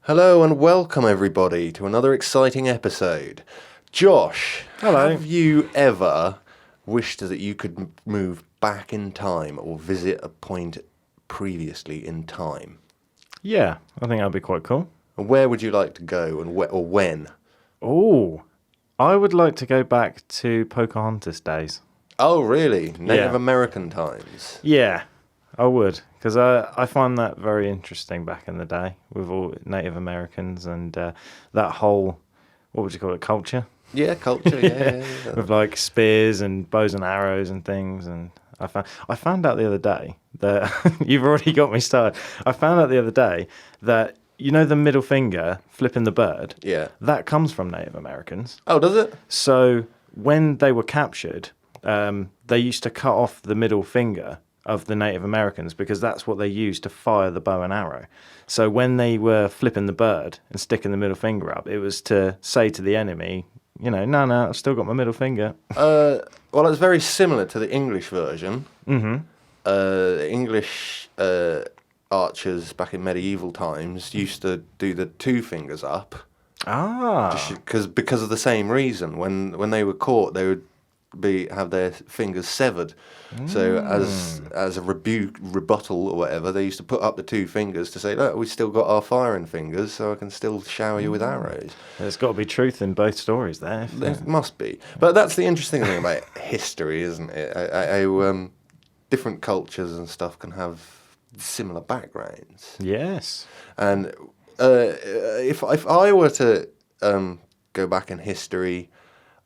Hello and welcome everybody to another exciting episode. Josh, Hello. have you ever wished that you could move back in time or visit a point previously in time? Yeah, I think that'd be quite cool. And where would you like to go and or when? Oh, I would like to go back to Pocahontas days. Oh, really? Native Yeah. American times? Yeah, I would, because I find that very interesting back in the day with all Native Americans and that whole, what would you call it, culture? Yeah, culture, yeah. With like spears and bows and arrows and things. And I found out the other day that you've already got me started. I found out the other day that the middle finger flipping the bird. Yeah. That comes from Native Americans. Oh, does it? So when they were captured, they used to cut off the middle finger of the Native Americans because that's what they used to fire the bow and arrow. So when they were flipping the bird and sticking the middle finger up, it was to say to the enemy, no, I've still got my middle finger. Well, it's very similar to the English version. Mm-hmm. English archers back in medieval times used to do the two fingers up. Because of the same reason. When they were caught, they would have their fingers severed. So as a rebuttal or whatever, they used to put up the two fingers to say, look, we still got our firing fingers, so I can still shower you with arrows. There's got to be truth in both stories there. There must be. But that's the interesting thing about history, isn't it? Different cultures and stuff can have similar backgrounds. Yes. And if I were to go back in history,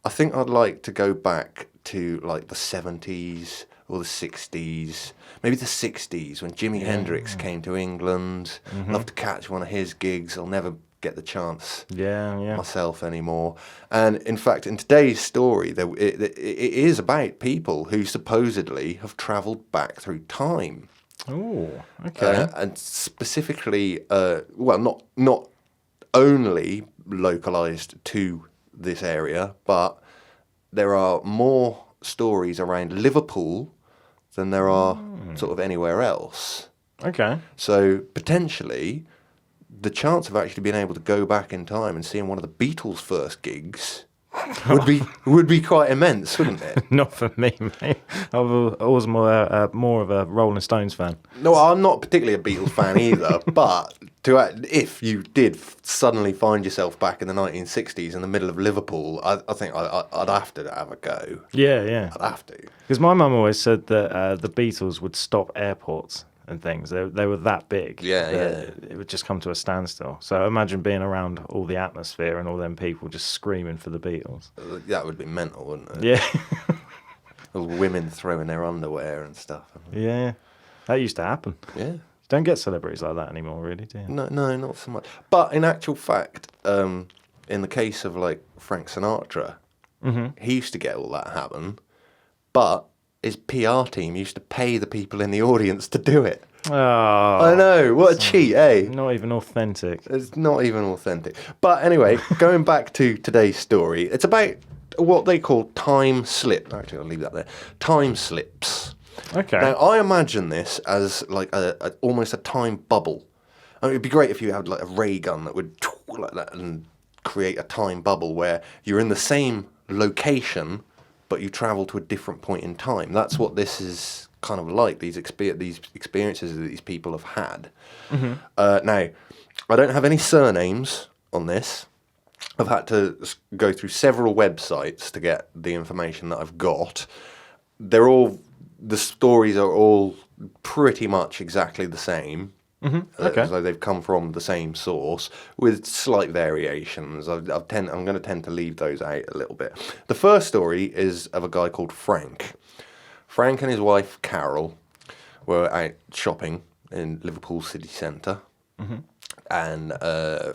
I think I'd like to go back to like the 70s or the 60s, maybe the 60s when Jimi Hendrix came to England. Love to catch one of his gigs. I'll never get the chance myself anymore. And in fact, in today's story, it is about people who supposedly have travelled back through time. Oh, okay. And specifically, not only localised to this area, but there are more stories around Liverpool than there are sort of anywhere else. Okay. So potentially, the chance of actually being able to go back in time and seeing one of the Beatles' first gigs would be quite immense, wouldn't it? Not for me, mate. I was more of a Rolling Stones fan. No, I'm not particularly a Beatles fan either, but if you did suddenly find yourself back in the 1960s in the middle of Liverpool, I think I'd have to have a go. Yeah. I'd have to. Because my mum always said that the Beatles would stop airports and things. They were that big. Yeah. It would just come to a standstill. So imagine being around all the atmosphere and all them people just screaming for the Beatles. That would be mental, wouldn't it? Yeah. All women throwing their underwear and stuff. Yeah. That used to happen. Yeah. Don't get celebrities like that anymore, really, do you? No, not so much. But in actual fact, in the case of like Frank Sinatra, he used to get all that happen, but his PR team used to pay the people in the audience to do it. Oh, I know, what a cheat, eh? Not even authentic. It's not even authentic. But anyway, going back to today's story, it's about what they call time slip. Actually, I'll leave that there. Time slips. Okay. Now, I imagine this as like almost a time bubble. I mean, it'd be great if you had like a ray gun that would like that and create a time bubble where you're in the same location, but you travel to a different point in time. That's what this is kind of like, these experiences that these people have had. Now, I don't have any surnames on this. I've had to go through several websites to get the information that I've got. The stories are all pretty much exactly the same. Okay. So they've come from the same source with slight variations. I'm going to tend to leave those out a little bit. The first story is of a guy called Frank. Frank and his wife Carol were out shopping in Liverpool city centre, and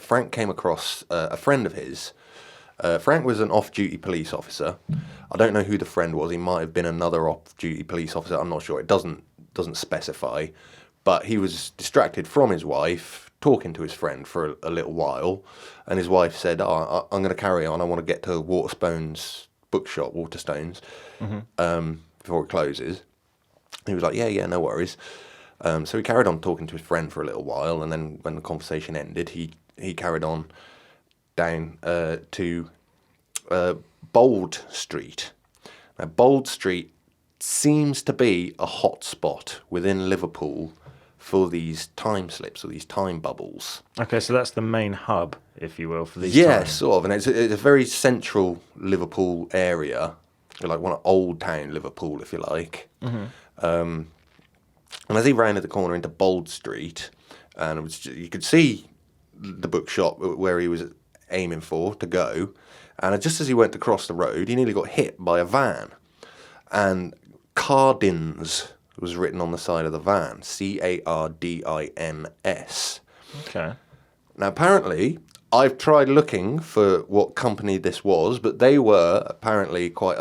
Frank came across a friend of his. Frank was an off-duty police officer. I don't know who the friend was. He might have been another off-duty police officer. I'm not sure. It doesn't specify. But he was distracted from his wife, talking to his friend for a little while, and his wife said, I'm going to carry on. I want to get to Waterstones bookshop, Waterstones, before it closes. He was like, yeah, no worries. So he carried on talking to his friend for a little while, and then when the conversation ended, he carried on down to Bold Street. Now, Bold Street seems to be a hot spot within Liverpool for these time slips or these time bubbles. Okay, so that's the main hub, if you will, for these Yeah, times. sort of. And it's a very central Liverpool area, like one of old town Liverpool, if you like. And as he rounded the corner into Bold Street, and you could see the bookshop where he was aiming for to go, and just as he went to cross the road, he nearly got hit by a van. And Cardins was written on the side of the van, Cardins. Okay. Now, apparently, I've tried looking for what company this was, but they were apparently quite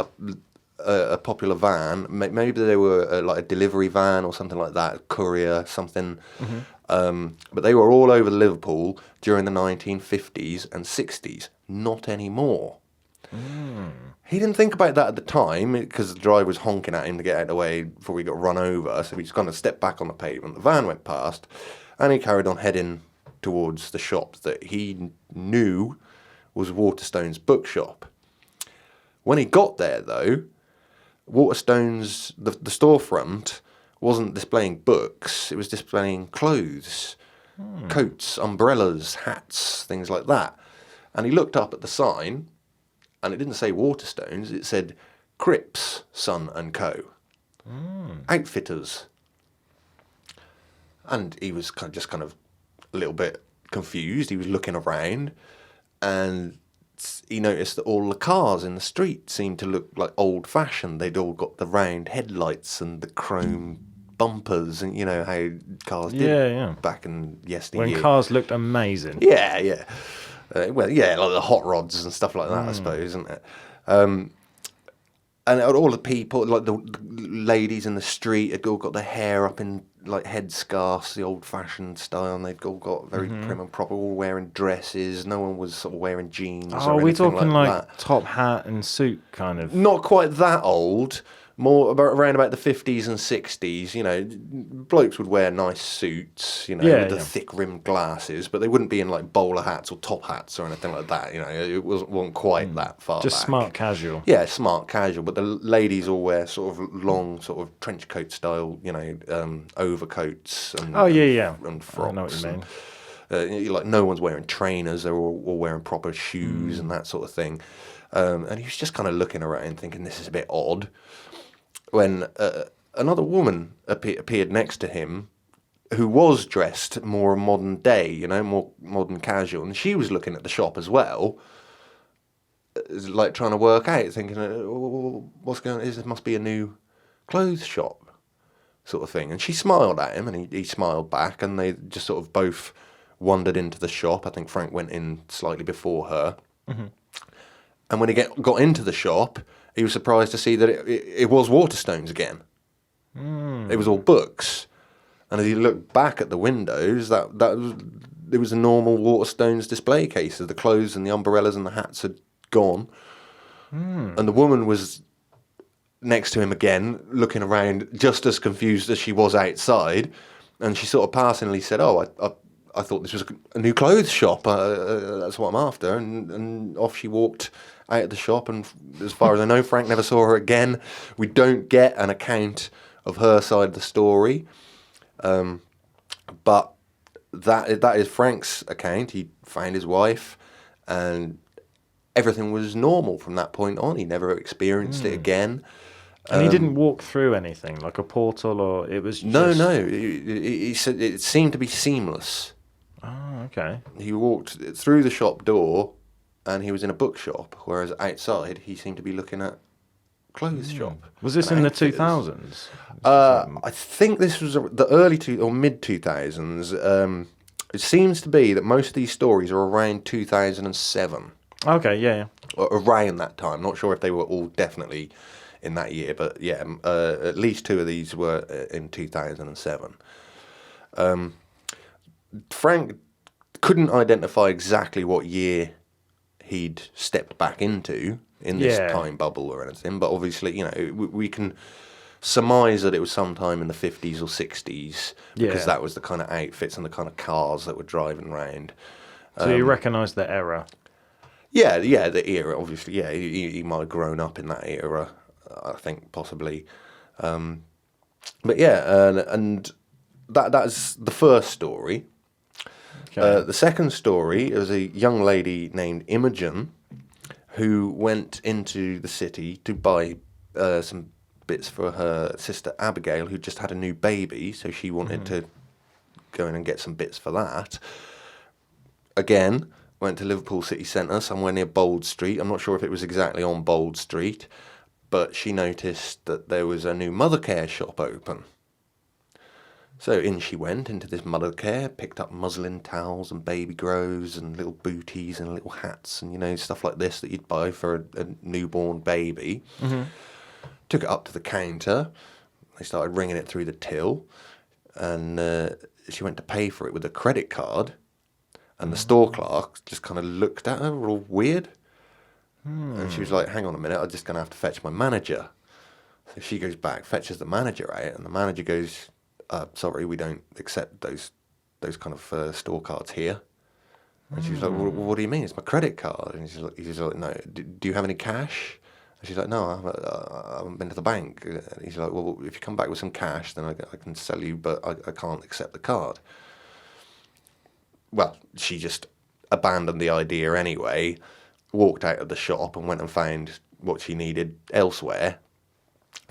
a popular van. Maybe they were like a delivery van or something like that, courier, something. But they were all over Liverpool during the 1950s and 60s. Not anymore. He didn't think about that at the time because the driver was honking at him to get out of the way before he got run over. So he just kind of stepped back on the pavement. The van went past, and he carried on heading towards the shop that he knew was Waterstone's bookshop. When he got there, though, Waterstone's the storefront wasn't displaying books; it was displaying clothes, coats, umbrellas, hats, things like that. And he looked up at the sign, and it didn't say Waterstones; it said Cripps, Son and Co. Outfitters. And he was just kind of a little bit confused. He was looking around, and he noticed that all the cars in the street seemed to look like old-fashioned. They'd all got the round headlights and the chrome bumpers, and you know how cars did back in yesteryear. When cars looked amazing. Yeah. Well, yeah, like the hot rods and stuff like that, I suppose, isn't it? And all the people, like the ladies in the street, had all got their hair up in like headscarves, the old-fashioned style, and they'd all got very prim and proper, all wearing dresses. No one was sort of wearing jeans or Oh, we're anything talking like like that. top hat and suit kind of. Not quite that old. More around about the 50s and 60s, you know, blokes would wear nice suits, you know, with the thick rimmed glasses, but they wouldn't be in like bowler hats or top hats or anything like that, you know, it wasn't quite that far Just back. smart casual. Yeah, smart casual, but the ladies all wear sort of long, sort of trench coat style, you know, overcoats and and frocks. I know what you mean. Like no one's wearing trainers; they're all wearing proper shoes and that sort of thing. And he was just kind of looking around, thinking this is a bit odd. When another woman appeared next to him, who was dressed more modern day, you know, more modern casual, and she was looking at the shop as well, like trying to work out, thinking, what's going on? This must be a new clothes shop, sort of thing. And she smiled at him, and he smiled back, and they just sort of both wandered into the shop. I think Frank went in slightly before her. And when he got into the shop, he was surprised to see that it was Waterstones again. It was all books. And as he looked back at the windows, it was a normal Waterstones display case. The clothes and the umbrellas and the hats had gone. And the woman was next to him again, looking around, just as confused as she was outside. And she sort of passingly said, I thought this was a new clothes shop. That's what I'm after. And off she walked out of the shop. And as far as I know, Frank never saw her again. We don't get an account of her side of the story. But that is Frank's account. He found his wife, and everything was normal from that point on. He never experienced it again. And he didn't walk through anything, like a portal, or it was just... No. He said it seemed to be seamless. Oh, okay. He walked through the shop door, and he was in a bookshop, whereas outside he seemed to be looking at clothes shop. Was this in the 2000s? I think this was the early or mid 2000s. It seems to be that most of these stories are around 2007. Okay, yeah. Or around that time. Not sure if they were all definitely in that year, but yeah, at least two of these were in 2007. Frank couldn't identify exactly what year he'd stepped back into in this time bubble or anything, but obviously, you know, we can surmise that it was sometime in the 50s or 60s because Yeah. that was the kind of outfits and the kind of cars that were driving around. So you recognise the era? Yeah, the era, obviously. Yeah, he might have grown up in that era, I think, possibly. But yeah, and that's the first story. Okay. The second story was a young lady named Imogen who went into the city to buy some bits for her sister Abigail, who just had a new baby, so she wanted to go in and get some bits for that. Again, went to Liverpool city centre, somewhere near Bold Street. I'm not sure if it was exactly on Bold Street, but she noticed that there was a new mother care shop open. So in she went into this mother care, picked up muslin towels and baby grows and little booties and little hats and, you know, stuff like this that you'd buy for a newborn baby. Took it up to the counter. They started ringing it through the till, and she went to pay for it with a credit card. And the store clerk just kind of looked at her all weird. And she was like, hang on a minute, I'm just going to have to fetch my manager. So she goes back, fetches the manager out, and the manager goes, sorry, we don't accept those kind of store cards here. And she was like, well, what do you mean? It's my credit card. And he's like no, do you have any cash? And she's like, no, I haven't been to the bank. And he's like, well, if you come back with some cash, then I can sell you, but I can't accept the card. Well, she just abandoned the idea anyway, walked out of the shop and went and found what she needed elsewhere,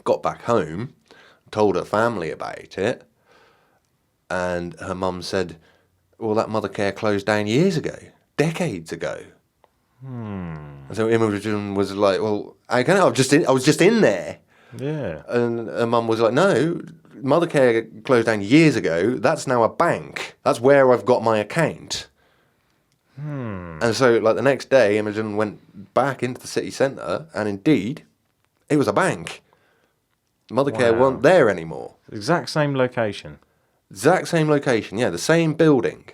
got back home, told her family about it, and her mum said, well, that mother care closed down years ago, decades ago. And so Imogen was like, well, I was just in there. Yeah. And her mum was like, no, mother care closed down years ago. That's now a bank. That's where I've got my account. And so, like, the next day, Imogen went back into the city centre, and indeed, it was a bank. Mother care weren't there anymore. Exact same location. Exact same location, yeah, the same building.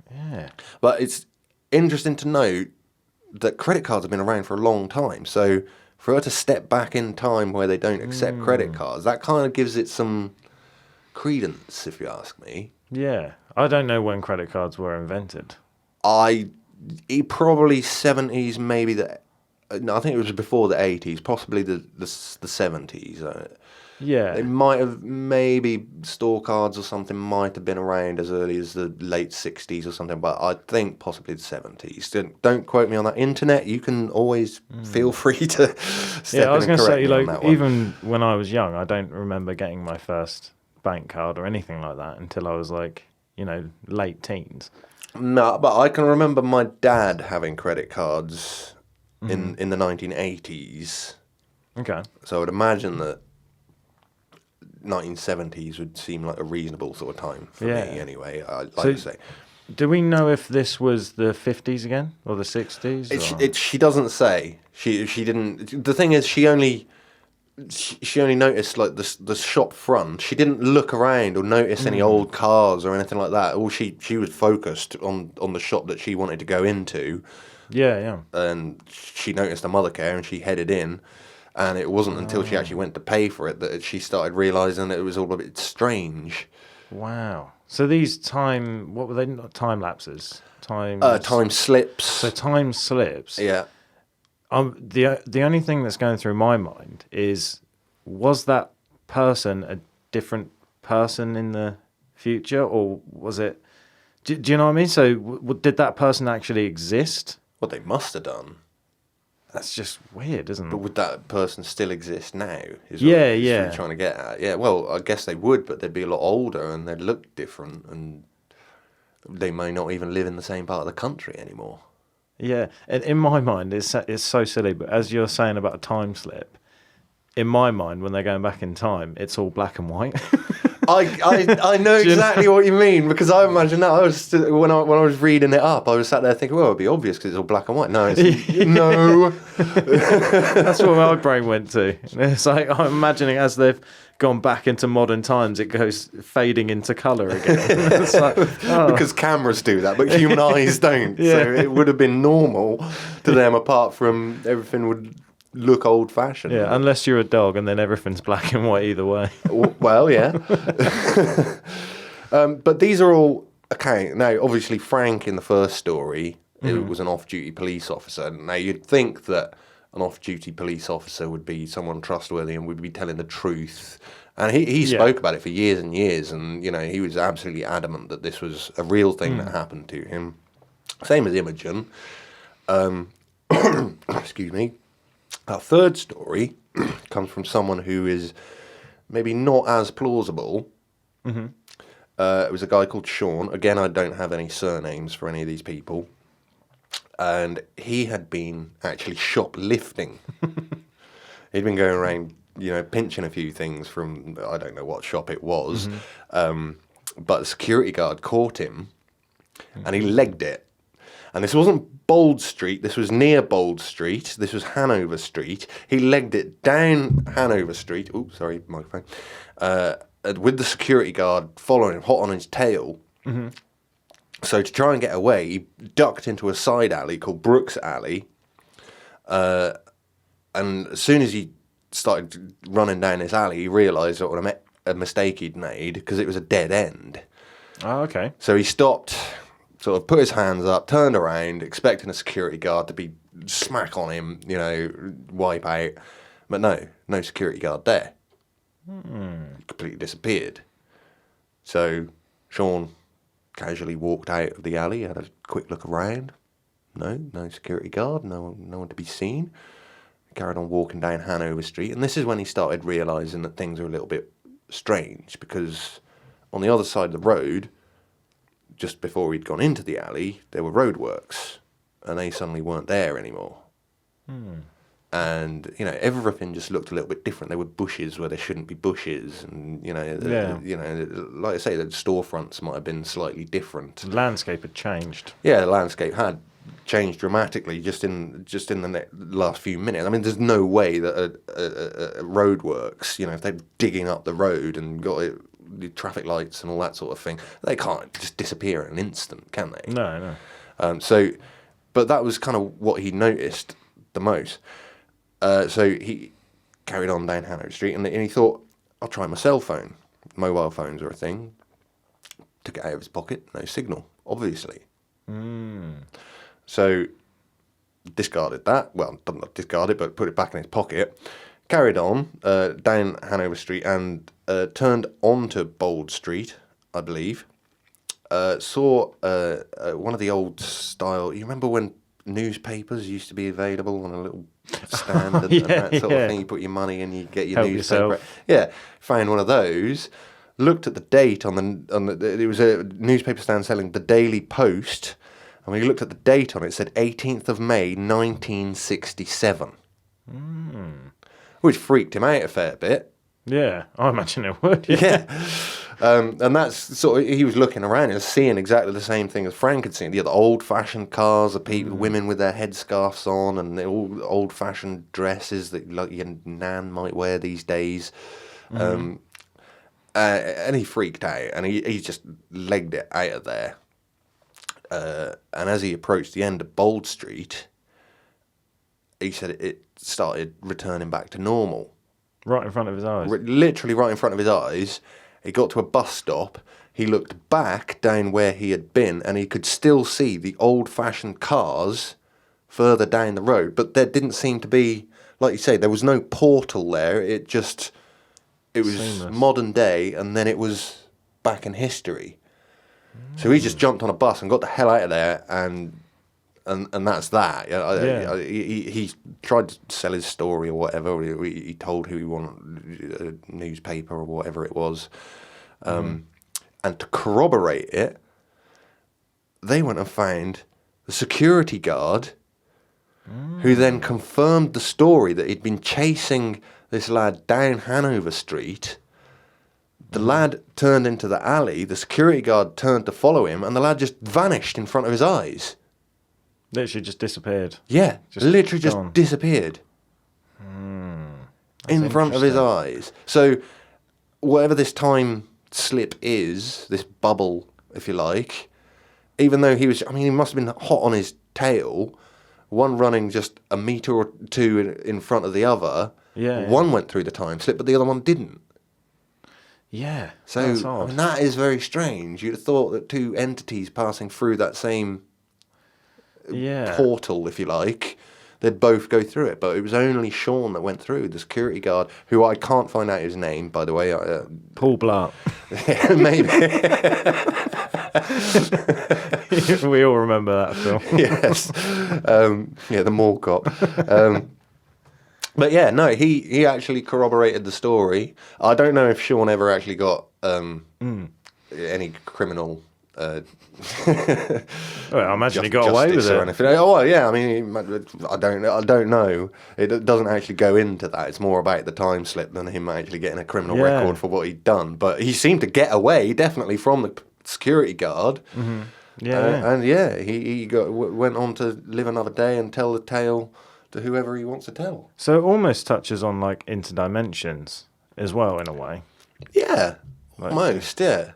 Yeah. But it's interesting to note that credit cards have been around for a long time. So for her to step back in time where they don't accept credit cards, that kind of gives it some credence, if you ask me. Yeah. I don't know when credit cards were invented. Probably 70s, maybe no, I think it was before the 80s, possibly the 70s. Yeah. They might have, maybe store cards or something might have been around as early as the late 60s or something, but I think possibly the 70s. Don't quote me on that. Internet, you can always feel free to step Yeah, I was in and going to correct say, me on like, that one. even when I was young, I don't remember getting my first bank card or anything like that until I was, like, you know, late teens. No, but I can remember my dad having credit cards in the 1980s. Okay. So I would imagine that 1970s would seem like a reasonable sort of time for me anyway, I'd like to say. Do we know if this was the 50s again or the 60s? She doesn't say. She didn't. The thing is, she only noticed like the shop front. She didn't look around or notice any old cars or anything like that. All she was focused on the shop that she wanted to go into. Yeah. And she noticed a mother care and she headed in. And it wasn't until she actually went to pay for it that she started realising that it was all a bit strange. Wow. So these what were they? Not time lapses. Time slips. So time slips. Yeah. The only thing that's going through my mind is, was that person a different person in the future, or was it? Do you know what I mean? So did that person actually exist? Well, they must have done. That's just weird, isn't it? But would that person still exist now? Is what Yeah. you're trying to get at. Yeah, well, I guess they would, but they'd be a lot older and they'd look different, and they may not even live in the same part of the country anymore. Yeah, and in my mind, it's so silly, but as you're saying about a time slip, in my mind, when they're going back in time, it's all black and white. I know exactly what you mean, because I imagine that. When I was reading it up, I was sat there thinking, well, it'd be obvious because it's all black and white. No, no. That's what my brain went to. It's like, I'm imagining as they've gone back into modern times, it goes fading into colour again. It's like, because cameras do that, but human eyes don't. Yeah. So it would have been normal to them, apart from everything would look old-fashioned. Yeah, unless you're a dog and then everything's black and white either way. Well, yeah. But these are all... Okay, now, obviously, Frank in the first story, it was an off-duty police officer. Now, you'd think that an off-duty police officer would be someone trustworthy and would be telling the truth. And he spoke about it for years and years, and, he was absolutely adamant that this was a real thing that happened to him. Same as Imogen. Excuse me. Our third story comes from someone who is maybe not as plausible. It was a guy called Sean. Again, I don't have any surnames for any of these people. And he had been actually shoplifting. He'd been going around, pinching a few things from, I don't know what shop it was. But the security guard caught him and he legged it. And this wasn't Bold Street, this was near Bold Street, this was Hanover Street. He legged it down Hanover Street, oops, sorry, microphone, with the security guard following him, hot on his tail. So to try and get away, he ducked into a side alley called Brooks Alley. And as soon as he started running down this alley, he realised what a mistake he'd made, because it was a dead end. Oh, okay. So he stopped, sort of put his hands up, turned around, expecting a security guard to be smack on him, wipe out. But no security guard there. Completely disappeared. So Sean casually walked out of the alley, had a quick look around. No security guard, no one to be seen. Carried on walking down Hanover Street, and this is when he started realising that things were a little bit strange, because on the other side of the road, just before he'd gone into the alley, there were roadworks, and they suddenly weren't there anymore. And, everything just looked a little bit different. There were bushes where there shouldn't be bushes, and, like I say, the storefronts might have been slightly different. The landscape had changed. Yeah, the landscape had changed dramatically just in the last few minutes. I mean, there's no way that a roadworks, if they're digging up the road and got the traffic lights and all that sort of thing, they can't just disappear in an instant, can they? No. But that was kind of what he noticed the most. So he carried on down Hanover Street, and he thought, I'll try my cell phone. Mobile phones are a thing. Took it out of his pocket, no signal, obviously. So discarded that. Well, not discarded, but put it back in his pocket. Carried on down Hanover Street and turned onto Bold Street, I believe. Saw one of the old style... You remember when newspapers used to be available on a little stand and that sort of thing? You put your money in, you get your Help newspaper. yourself. Yeah, found one of those. Looked at the date on the... It was a newspaper stand selling the Daily Post. And when you looked at the date on it, it said 18th of May, 1967. Which freaked him out a fair bit. Yeah, I imagine it would. Yeah. And that's sort of, he was looking around and seeing exactly the same thing as Frank had seen. The old-fashioned cars, the people, women with their headscarves on, and the old-fashioned dresses that like your nan might wear these days. And he freaked out, and he just legged it out of there. And as he approached the end of Bold Street, he said it started returning back to normal. Right in front of his eyes. Literally right in front of his eyes. He got to a bus stop. He looked back down where he had been, and he could still see the old-fashioned cars further down the road. But there didn't seem to be, like you say, there was no portal there. It was Seamless. Modern day, and then it was back in history. So he just jumped on a bus and got the hell out of there, and that's that. He tried to sell his story or whatever. He told who he wanted, a newspaper or whatever it was. And to corroborate it, they went and found the security guard, who then confirmed the story that he'd been chasing this lad down Hanover Street. The lad turned into the alley, the security guard turned to follow him, and the lad just vanished in front of his eyes. Literally just disappeared. Yeah, literally just gone. Disappeared. In front of his eyes. So, whatever this time slip is, this bubble, if you like, even though he must have been hot on his tail one running just a metre or two in front of the other. Yeah. One went through the time slip, but the other one didn't. Yeah. So that's odd. I mean, that is very strange. You'd have thought that two entities passing through that same portal, if you like, they'd both go through it. But it was only Sean that went through, the security guard, who I can't find out his name, by the way. Paul Blart. Yeah, maybe. We all remember that film. Yes. The mall cop. But yeah, no, he actually corroborated the story. I don't know if Sean ever actually got any criminal. Well, I imagine he got away with or it. anything. Oh well, yeah. I mean, I don't know. It doesn't actually go into that. It's more about the time slip than him actually getting a criminal record for what he'd done. But he seemed to get away definitely from the security guard. Mm-hmm. He went on to live another day and tell the tale to whoever he wants to tell. So it almost touches on like interdimensions as well in a way. Yeah, Like, almost. Yeah.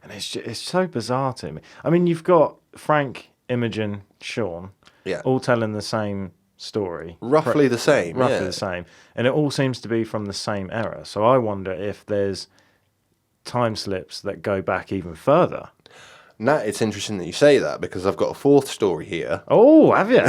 And it's so bizarre to me. I mean, you've got Frank, Imogen, Sean, all telling the same story. Roughly the same. Roughly the same. And it all seems to be from the same era. So I wonder if there's time slips that go back even further. Now, it's interesting that you say that because I've got a fourth story here. Oh, have you?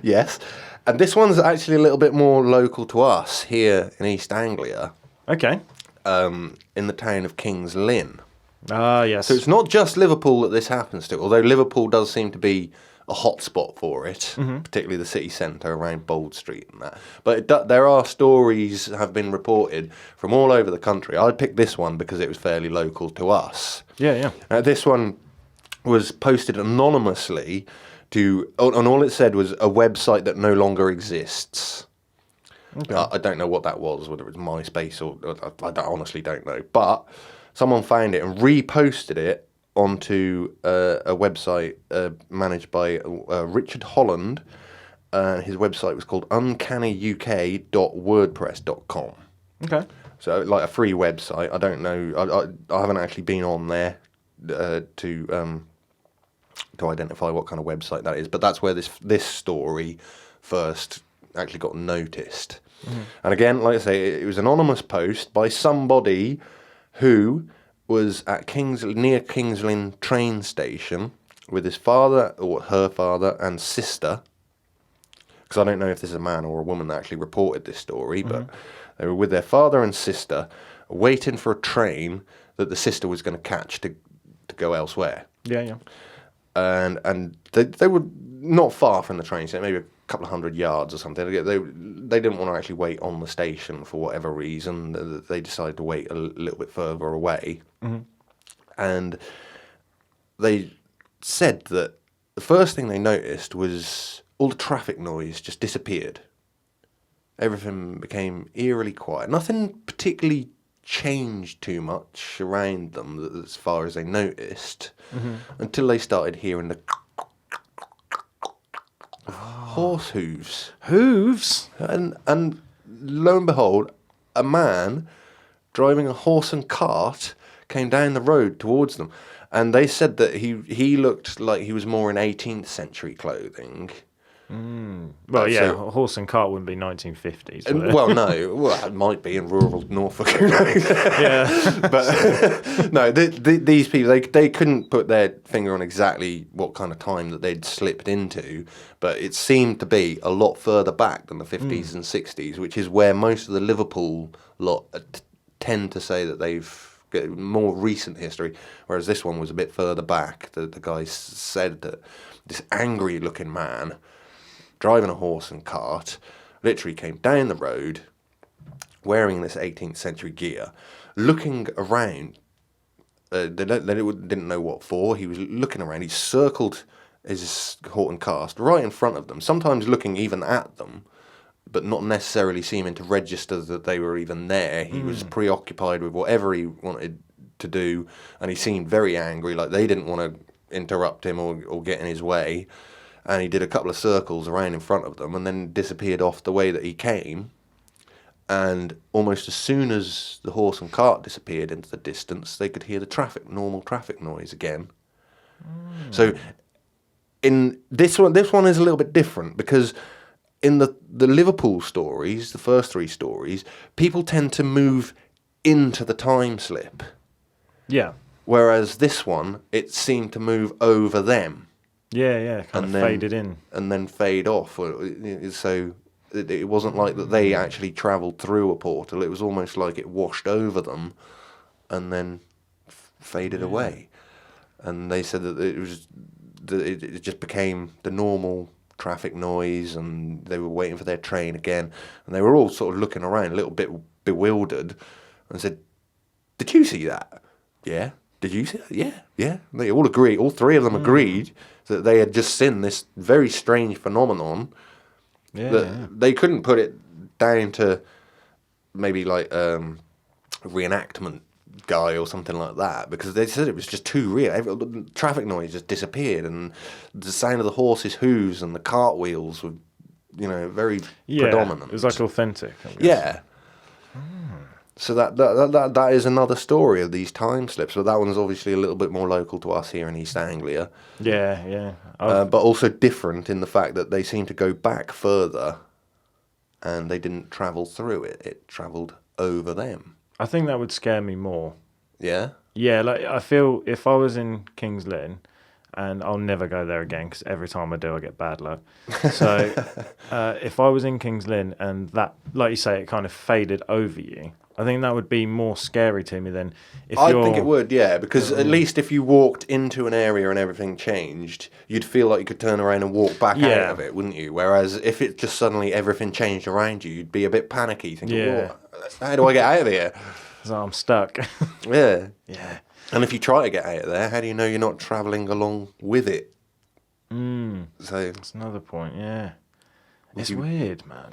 Yes. And this one's actually a little bit more local to us here in East Anglia. Okay. In the town of Kings Lynn. Ah, yes. So it's not just Liverpool that this happens to, although Liverpool does seem to be a hot spot for it, particularly the city centre around Bold Street and that. But there are stories have been reported from all over the country. I picked this one because it was fairly local to us. Yeah. This one was posted anonymously and all it said was a website that no longer exists. Okay. I don't know what that was, whether it was MySpace or I honestly don't know. But someone found it and reposted it onto a website managed by Richard Holland. His website was called uncannyuk.wordpress.com. Okay. So like a free website. I don't know. I haven't actually been on there to identify what kind of website that is. But that's where this story first actually got noticed. Mm-hmm. And again, like I say, it was an anonymous post by somebody who was at near Kings Lynn train station with his father or her father and sister. Because I don't know if this is a man or a woman that actually reported this story, but they were with their father and sister waiting for a train that the sister was going to catch to go elsewhere. Yeah. And they were not far from the train station, maybe a couple of 100 yards or something. They didn't want to actually wait on the station for whatever reason. They decided to wait a little bit further away. Mm-hmm. And they said that the first thing they noticed was all the traffic noise just disappeared. Everything became eerily quiet. Nothing particularly changed too much around them as far as they noticed, until they started hearing the horse hooves. Hooves? And lo and behold, a man driving a horse and cart came down the road towards them. And they said that he looked like he was more in 18th century clothing. Well, yeah, a horse and cart wouldn't be 1950s. Well, no. Well, it might be in rural Norfolk. Who knows? Yeah. But no, these people, they couldn't put their finger on exactly what kind of time that they'd slipped into, but it seemed to be a lot further back than the 50s and 60s, which is where most of the Liverpool lot tend to say that they've got more recent history, whereas this one was a bit further back. The guy said that this angry-looking man driving a horse and cart literally came down the road wearing this 18th century gear, looking around. They didn't know what for. He was looking around. He circled his horse and cart right in front of them, sometimes looking even at them, but not necessarily seeming to register that they were even there. He was preoccupied with whatever he wanted to do, and he seemed very angry, like they didn't want to interrupt him or get in his way. And he did a couple of circles around in front of them and then disappeared off the way that he came. And almost as soon as the horse and cart disappeared into the distance, they could hear the normal traffic noise again. So in this one is a little bit different because in the Liverpool stories, the first 3 stories, people tend to move into the time slip. Yeah. Whereas this one, it seemed to move over them. Yeah, kind of faded in. And then fade off. So it wasn't like that they actually travelled through a portal. It was almost like it washed over them and then faded away. And they said that it just became the normal traffic noise, and they were waiting for their train again. And they were all sort of looking around, a little bit bewildered, and said, "Did you see that?" "Yeah." "Did you see that?" Yeah. They all agreed. All 3 of them agreed that they had just seen this very strange phenomenon. They couldn't put it down to maybe like a reenactment guy or something like that, because they said it was just too real. The traffic noise just disappeared, and the sound of the horses' hooves and the cartwheels were, very predominant. It was like authentic, I guess. Yeah. So that is another story of these time slips, but that one's obviously a little bit more local to us here in East Anglia. Yeah. But also different in the fact that they seem to go back further, and they didn't travel through it. It travelled over them. I think that would scare me more. Yeah? Yeah, like I feel if I was in Kings Lynn, and I'll never go there again because every time I do I get bad luck. So if I was in Kings Lynn and that, like you say, it kind of faded over you, I think that would be more scary to me than if I think it would, yeah, because at least if you walked into an area and everything changed, you'd feel like you could turn around and walk back out of it, wouldn't you? Whereas if it just suddenly everything changed around you, you'd be a bit panicky, thinking, how do I get out of here? So I'm stuck. Yeah. Yeah. And if you try to get out of there, how do you know you're not travelling along with it? So that's another point, yeah. It's weird, man.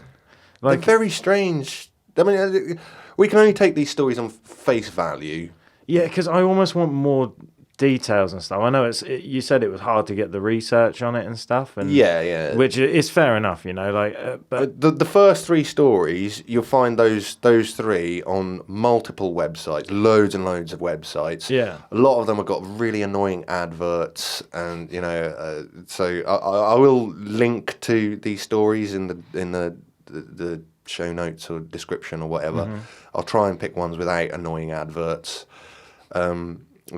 They're very strange. I mean, we can only take these stories on face value. Yeah, because I almost want more details and stuff. I know you said it was hard to get the research on it and stuff. And yeah. Which is fair enough, but the first 3 stories, you'll find those 3 on multiple websites, loads and loads of websites. Yeah. A lot of them have got really annoying adverts, and so I will link to these stories in the show notes or description or whatever. I'll try and pick ones without annoying adverts,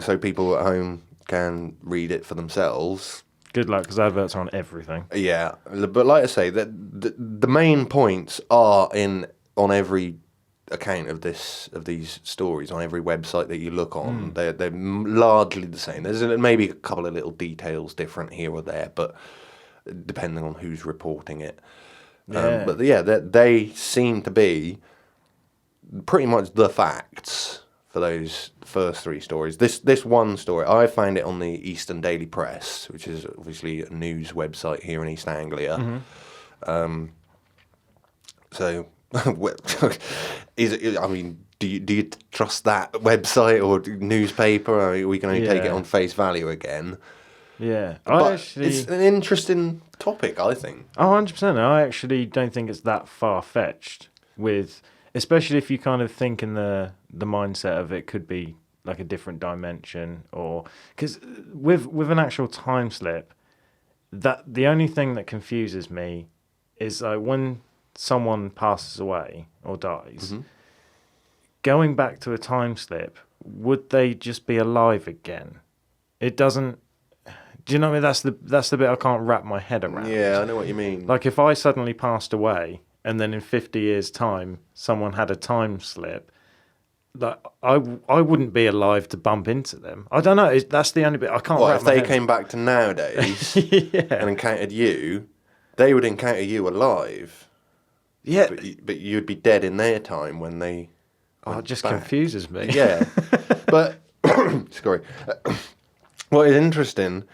so people at home can read it for themselves. Good luck, because adverts are on everything. Yeah, but like I say, the main points are on every account of these stories, on every website that you look on. They're largely the same. There's maybe a couple of little details different here or there, but depending on who's reporting it. But they seem to be pretty much the facts for those first 3 stories. This one story, I found it on the Eastern Daily Press, which is obviously a news website here in East Anglia. So, do you trust that website or newspaper? I mean, we can only take it on face value again. Yeah. It's an interesting topic, I think. 100%. I actually don't think it's that far-fetched, especially if you kind of think in the mindset of it could be like a different dimension, or because with an actual time slip, that the only thing that confuses me is like when someone passes away or dies, going back to a time slip, would they just be alive again? It doesn't. Do you know what I mean? That's the bit I can't wrap my head around. Yeah, I know what you mean. Like if I suddenly passed away and then in 50 years' time someone had a time slip, like I wouldn't be alive to bump into them. I don't know. That's the only bit I can't. What if they came back to nowadays and encountered you? They would encounter you alive. Yeah, but you'd be dead in their time when they. It just confuses me. Yeah, but sorry. What is interesting,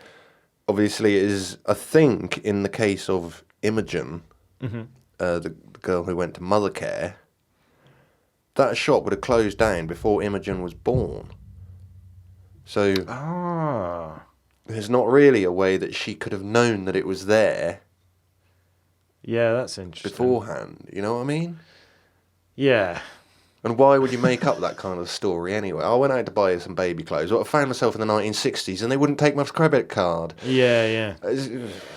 obviously, is I think in the case of Imogen, the girl who went to mother care, that shop would have closed down before Imogen was born. So there's not really a way that she could have known that it was there. Yeah, that's interesting. Beforehand, you know what I mean? Yeah. And why would you make up that kind of story anyway? I went out to buy some baby clothes. Well, I found myself in the 1960s and they wouldn't take my credit card. Yeah.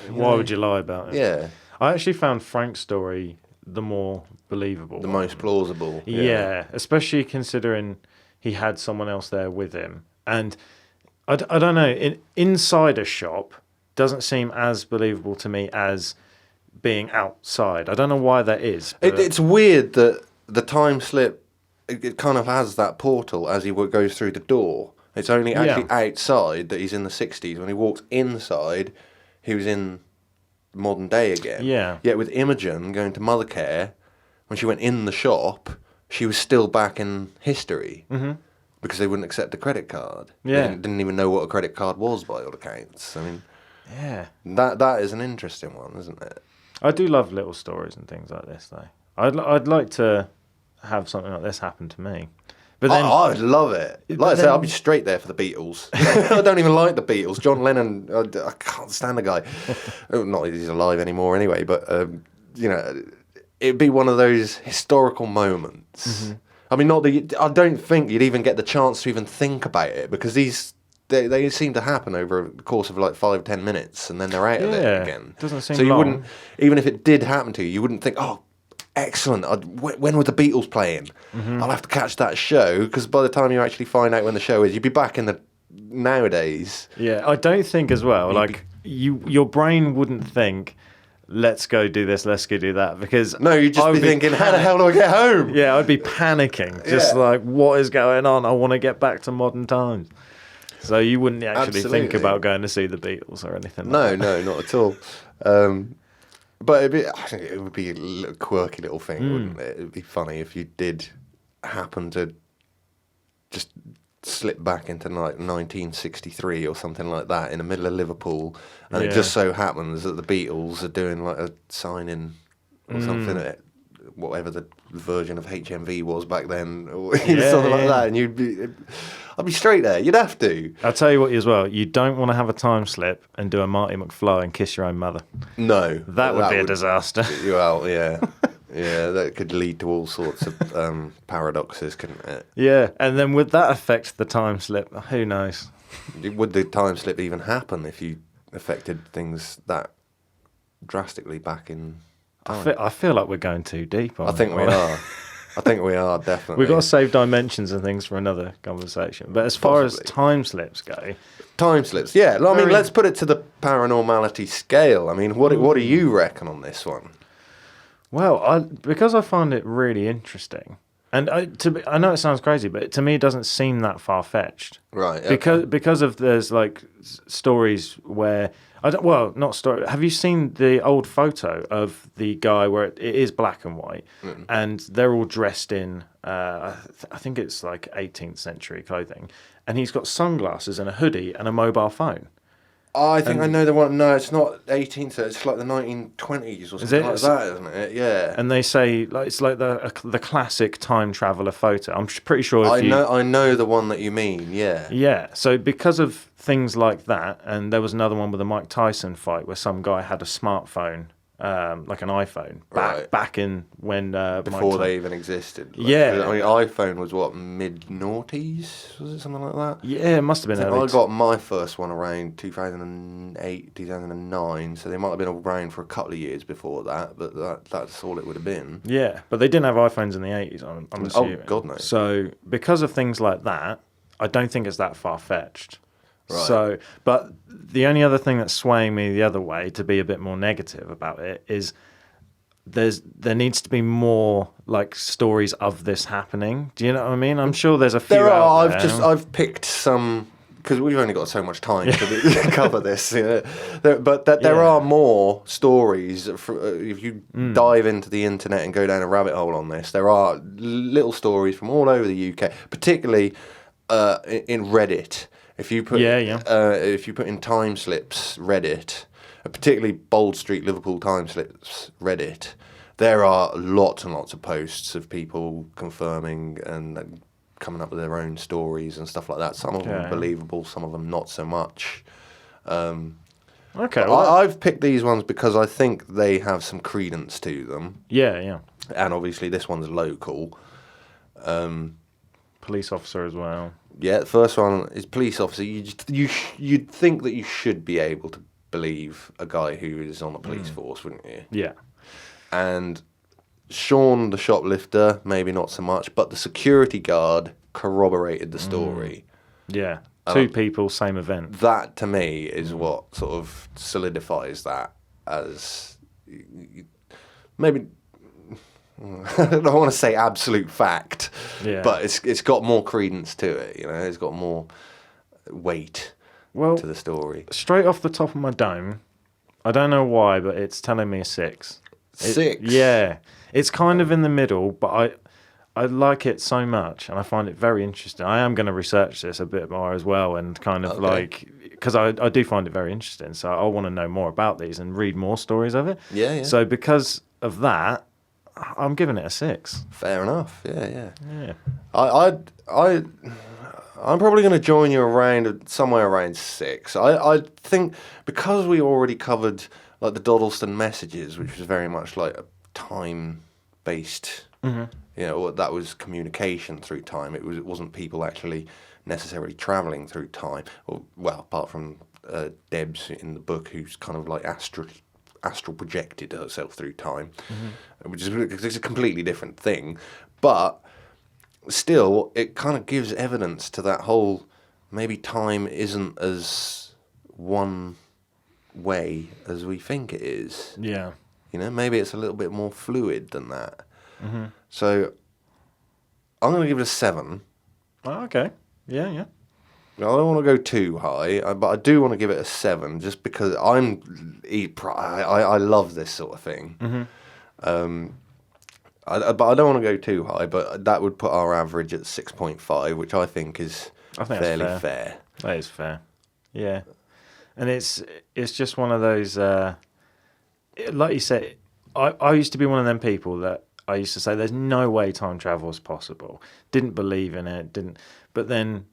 Why would you lie about it? Yeah. I actually found Frank's story the more believable. The most plausible. Yeah, especially considering he had someone else there with him. And I don't know, inside a shop doesn't seem as believable to me as being outside. I don't know why that is. It's weird that the time slip, it kind of has that portal as he goes through the door. It's only actually outside that he's in the 60s. When he walks inside, he was in modern day again. Yeah. Yet with Imogen going to Mothercare, when she went in the shop, she was still back in history. Mm-hmm. Because they wouldn't accept a credit card. Yeah. They didn't even know what a credit card was by all accounts. I mean, yeah, that is an interesting one, isn't it? I do love little stories and things like this, though. I'd like to have something like this happen to me. But then I'd love it. Like I said, I'll be straight there for the Beatles. I don't even like the Beatles. John Lennon, I can't stand the guy. Not that he's alive anymore anyway, but, it'd be one of those historical moments. Mm-hmm. I mean, I don't think you'd even get the chance to even think about it because they seem to happen over the course of like 5-10 minutes and then they're out of it again. Doesn't seem so you long. wouldn't, even if it did happen to you, you wouldn't think, oh, excellent. When were the Beatles playing? Mm-hmm. I'll have to catch that show because by the time you actually find out when the show is, you'd be back in the nowadays. Yeah, I don't think as well. Your brain wouldn't think, let's go do this, let's go do that, because no, you'd just be thinking, how the hell do I get home? Yeah, I'd be panicking, just like, what is going on? I want to get back to modern times. So you wouldn't actually think about going to see the Beatles or anything. No, not at all. But I think it would be a little quirky little thing, wouldn't it? It'd be funny if you did happen to just slip back into 1963 or something like that in the middle of Liverpool, and it just so happens that the Beatles are doing like a sign-in or something, whatever the version of HMV was back then, or something like that, and I'd be straight there. You'd have to. I'll tell you what as well, you don't want to have a time slip and do a Marty McFly and kiss your own mother. No. That would be a disaster. Well, yeah. Yeah, that could lead to all sorts of paradoxes, couldn't it? Yeah, and then would that affect the time slip? Who knows? Would the time slip even happen if you affected things that drastically back in time? I feel like we're going too deep on I think we are. I think we are, definitely. We've got to save dimensions and things for another conversation. But as far as time slips go... Time slips, yeah. I mean, let's put it to the paranormality scale. I mean, what do you reckon on this one? Well, because I find it really interesting, and I know it sounds crazy, but to me it doesn't seem that far-fetched. Right. Okay. Because of there's like stories where not story. Have you seen the old photo of the guy where it is black and white, and they're all dressed in I think it's like 18th century clothing, and he's got sunglasses and a hoodie and a mobile phone. I think I know the one. No, it's not 18th. It's like the 1920s or something like that, isn't it? Yeah. And they say like it's like the classic time traveler photo. I'm pretty sure. I know the one that you mean. Yeah. Yeah. So because of things like that, and there was another one with a Mike Tyson fight where some guy had a smartphone, like an iPhone, back in when before they even existed. Like, yeah. I mean, iPhone was what, mid-noughties? Was it something like that? Yeah, it must have been. I got my first one around 2008, 2009, so they might have been around for a couple of years before that, but that's all it would have been. Yeah, but they didn't have iPhones in the 80s, I'm assuming. Oh, God, no. So because of things like that, I don't think it's that far-fetched. Right. So, but the only other thing that's swaying me the other way to be a bit more negative about it is there needs to be more like stories of this happening. Do you know what I mean? I'm sure there's a few. There are. I've picked some because we've only got so much time to cover this. You know? There are more stories. If you dive into the internet and go down a rabbit hole on this, there are little stories from all over the UK, particularly in Reddit. If you put if you put in time slips Reddit, particularly Bold Street Liverpool Time Slips Reddit, there are lots and lots of posts of people confirming and coming up with their own stories and stuff like that. Some of them are believable, some of them not so much. Okay, I've picked these ones because I think they have some credence to them. Yeah. And obviously this one's local. Police officer as well. Yeah, the first one is police officer. You'd think that you should be able to believe a guy who is on the police force, wouldn't you? Yeah. And Sean, the shoplifter, maybe not so much, but the security guard corroborated the story. Yeah. Two people, same event. That, to me, is what sort of solidifies that as maybe... I don't want to say absolute fact, but it's got more credence to it, you know, it's got more weight to the story. Straight off the top of my dome, I don't know why, but it's telling me a 6. 6? Yeah. It's kind of in the middle, but I like it so much, and I find it very interesting. I am going to research this a bit more as well, and kind of because I do find it very interesting, so I want to know more about these and read more stories of it. Yeah. So because of that, I'm giving it a 6. Fair enough. Yeah. I'm probably going to join you around somewhere around 6. I think because we already covered like the Doddleston messages, which was very much like a time-based, you know, that was communication through time. It wasn't people actually necessarily travelling through time. Well, apart from Debs in the book, who's kind of like astral projected herself through time, which is a completely different thing. But still, it kind of gives evidence to that whole maybe time isn't as one way as we think it is. Yeah. You know, maybe it's a little bit more fluid than that. So I'm going to give it a 7. Oh, okay. Yeah. I don't want to go too high, but I do want to give it a 7, just because I love this sort of thing. But I don't want to go too high, but that would put our average at 6.5, which I think is fairly fair. That is fair. Yeah. And it's just one of those, like you said, I used to be one of them people that I used to say there's no way time travel is possible. Didn't believe in it, but then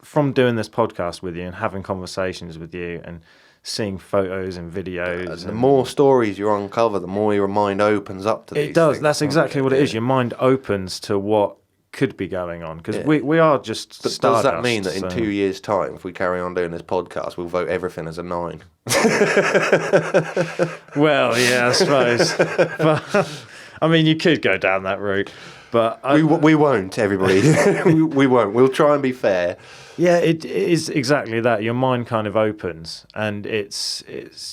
from doing this podcast with you and having conversations with you and seeing photos and videos. The more stories you uncover, the more your mind opens up to these things. It does. That's exactly what it is. Your mind opens to what could be going on, because we are just But stardust, does that mean that in 2 years' time, if we carry on doing this podcast, we'll vote everything as a 9? Well, yeah, I suppose. But, I mean, you could go down that route, but we won't, everybody. we won't. We'll try and be fair. Yeah, it is exactly that. Your mind kind of opens, and it's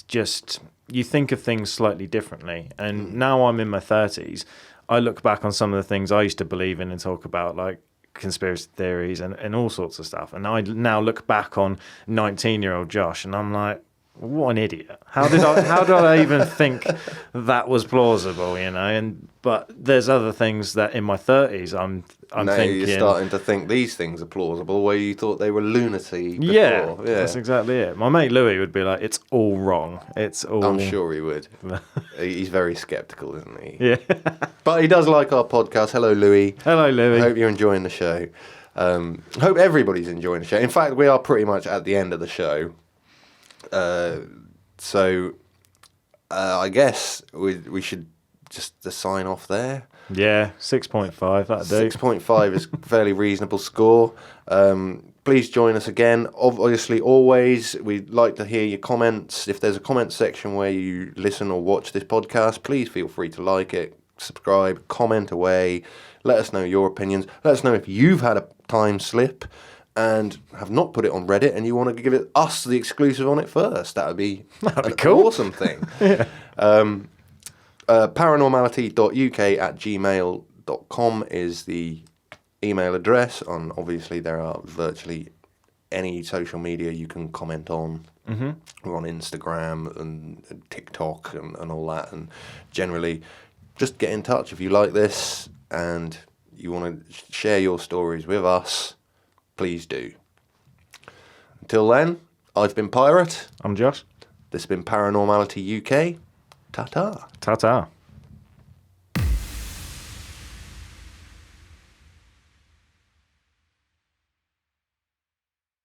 just, you think of things slightly differently. And now I'm in my 30s, I look back on some of the things I used to believe in and talk about, like conspiracy theories and all sorts of stuff. And I now look back on 19-year-old Josh, and I'm like, what an idiot. How did I even think that was plausible, you know? But there's other things that in my 30s I'm now thinking. You're starting to think these things are plausible where you thought they were lunacy before. Yeah, that's exactly it. My mate Louis would be like, it's all wrong. It's all... I'm sure he would. He's very sceptical, isn't he? Yeah. But he does like our podcast. Hello, Louis. Hello, Louis. I hope you're enjoying the show. Hope everybody's enjoying the show. In fact, we are pretty much at the end of the show. So I guess we should just sign off there. Yeah, 6.5, that'll do. 6.5 is a fairly reasonable score. Please join us again. Obviously, always, we'd like to hear your comments. If there's a comment section where you listen or watch this podcast, please feel free to like it, subscribe, comment away. Let us know your opinions. Let us know if you've had a time slip and have not put it on Reddit and you want to give us the exclusive on it first. That'd be an cool. Awesome thing. Yeah. Paranormality.uk@gmail.com is the email address. Obviously, there are virtually any social media you can comment on. We're on Instagram and TikTok and all that. And generally, just get in touch if you like this and you want to share your stories with us. Please do. Until then, I've been Pirate. I'm Josh. This has been Paranormality UK. Ta-ta. Ta-ta.